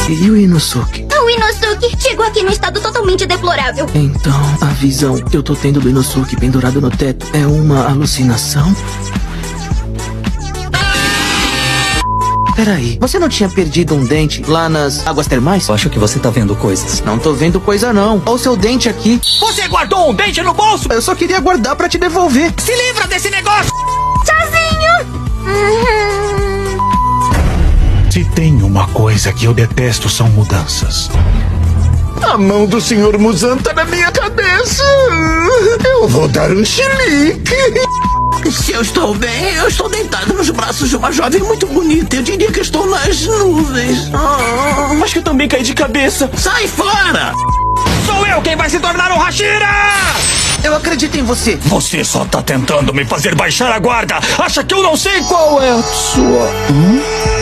E o Inosuke? O Inosuke chegou aqui num estado totalmente deplorável. Então, a visão que eu tô tendo do Inosuke pendurado no teto é uma alucinação? Peraí, você não tinha perdido um dente lá nas águas termais? Eu acho que você tá vendo coisas. Não tô vendo coisa não. Olha o seu dente aqui. Você guardou um dente no bolso? Eu só queria guardar pra te devolver. Se livra desse negócio! Sozinho! Se tem uma coisa que eu detesto são mudanças. A mão do Sr. Muzan tá na minha cabeça. Eu vou dar um chilique. Se eu estou bem, eu estou deitado nos braços de uma jovem muito bonita. Eu diria que estou nas nuvens. Mas que eu também caí de cabeça. Sai fora! Sou eu quem vai se tornar um Hashira! Eu acredito em você. Você só tá tentando me fazer baixar a guarda. Acha que eu não sei qual é a sua...